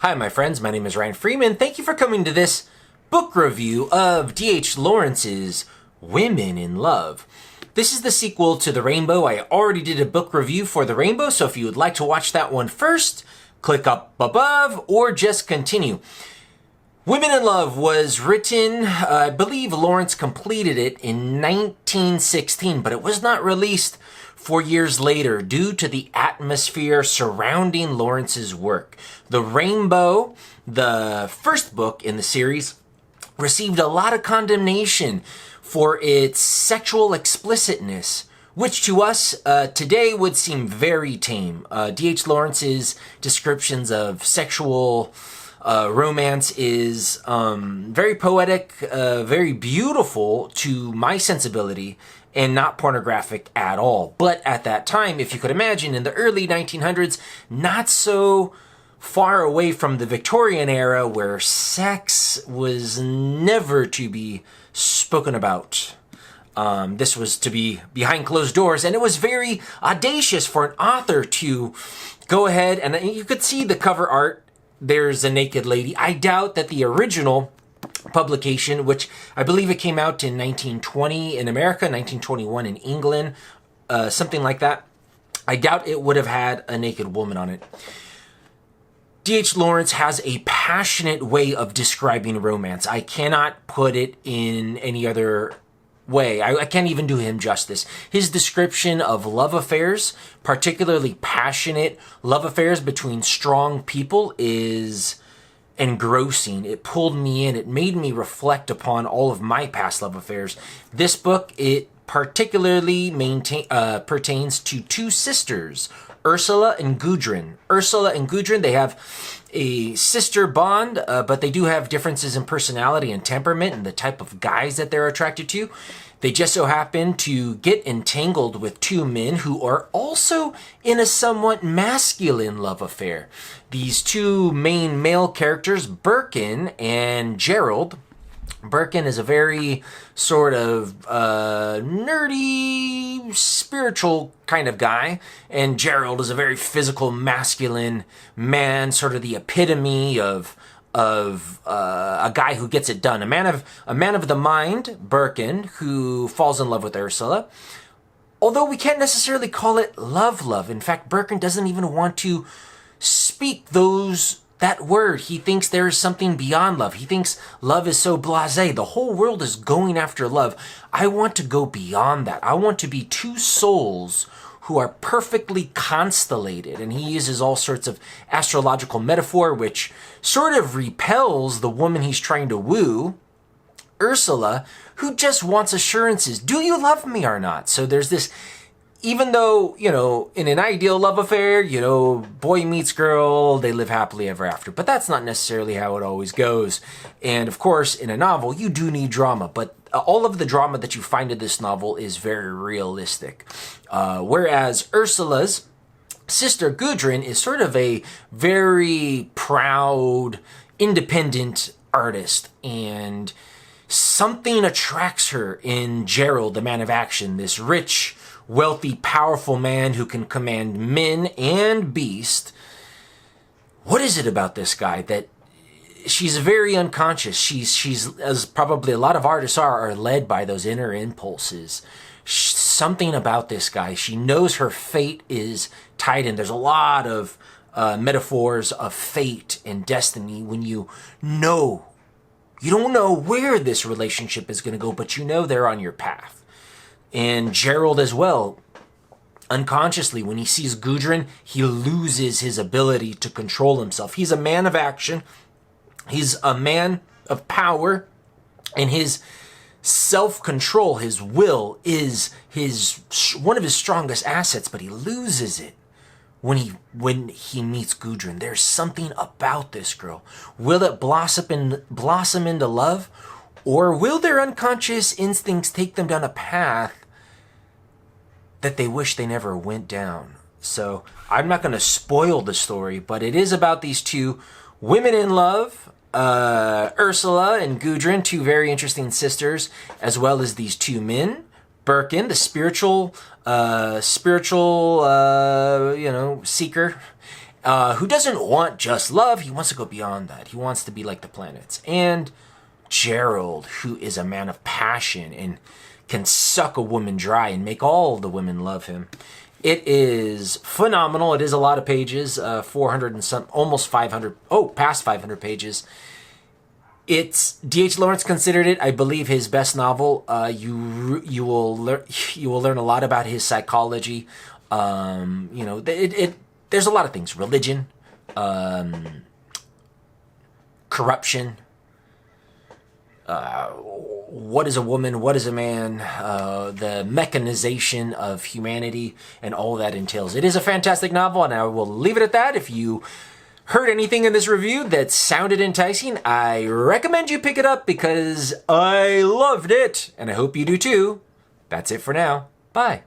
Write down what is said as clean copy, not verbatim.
Hi, my friends. My name is Ryan Freeman. Thank you for coming to this book review of D.H. Lawrence's Women in Love. This is the sequel to The Rainbow. I already did a book review for The Rainbow, so if you would like to watch that one first, click up above or just continue. Women in Love was written, I believe Lawrence completed it in 1916, but it was not released 4 years later due to the atmosphere surrounding Lawrence's work. The Rainbow, the first book in the series, received a lot of condemnation for its sexual explicitness, which to us today would seem very tame. D.H. Lawrence's descriptions of sexual romance is very poetic, very beautiful to my sensibility, and not pornographic at all. But at that time, if you could imagine, in the early 1900s, not so far away from the Victorian era where sex was never to be spoken about. This was to be behind closed doors, and it was very audacious for an author to go ahead, and you could see the cover art. There's a naked lady. I doubt that the original publication, which I believe it came out in 1920 in America, 1921 in England, something like that, I doubt it would have had a naked woman on it. D.H. Lawrence has a passionate way of describing romance. I cannot put it in any other way. I can't even do him justice. His description of love affairs, particularly passionate love affairs between strong people, is engrossing. It pulled me in. It made me reflect upon all of my past love affairs. This book, it particularly pertains to two sisters, Ursula and Gudrun. Ursula and Gudrun, they have a sister bond, but they do have differences in personality and temperament and the type of guys that they're attracted to. They just so happen to get entangled with two men who are also in a somewhat masculine love affair. These two main male characters, Birkin and Gerald. Birkin is a very sort of nerdy, spiritual kind of guy, and Gerald is a very physical, masculine man, sort of the epitome of a guy who gets it done. A man of the mind, Birkin, who falls in love with Ursula. Although we can't necessarily call it love. In fact, Birkin doesn't even want to speak that word. He thinks there is something beyond love. He thinks love is so blasé. The whole world is going after love. I want to go beyond that. I want to be two souls who are perfectly constellated. And he uses all sorts of astrological metaphor, which sort of repels the woman he's trying to woo, Ursula, who just wants assurances. Do you love me or not? So there's this, even though, in an ideal love affair, boy meets girl, they live happily ever after. But that's not necessarily how it always goes. And of course, in a novel, you do need drama. But all of the drama that you find in this novel is very realistic. Whereas Ursula's sister, Gudrun, is sort of a very proud, independent artist. And something attracts her in Gerald, the man of action, this rich, wealthy, powerful man who can command men and beast. What is it about this guy that she's very unconscious? She's as probably a lot of artists are led by those inner impulses. Something about this guy. She knows her fate is tied in. There's a lot of metaphors of fate and destiny when you don't know where this relationship is going to go, but they're on your path. And Gerald as well, unconsciously, when he sees Gudrun, he loses his ability to control himself. He's a man of action. He's a man of power. And his self-control, his will, is one of his strongest assets, but he loses it when he meets Gudrun. There's something about this girl. Will it blossom into love? Or will their unconscious instincts take them down a path that they wish they never went down? So I'm not going to spoil the story, but it is about these two women in love, Ursula and Gudrun, two very interesting sisters, as well as these two men, Birkin, the spiritual seeker, who doesn't want just love. He wants to go beyond that. He wants to be like the planets. And Gerald, who is a man of passion and can suck a woman dry and make all the women love him. It is phenomenal. It is a lot of pages, 400 and some, almost 500, past 500 pages. It's D.H. Lawrence considered it, I believe, his best novel. You will learn a lot about his psychology. There's a lot of things: religion, corruption. What is a woman? What is a man? The mechanization of humanity and all that entails. It is a fantastic novel, and I will leave it at that. If you heard anything in this review that sounded enticing, I recommend you pick it up because I loved it, and I hope you do too. That's it for now. Bye.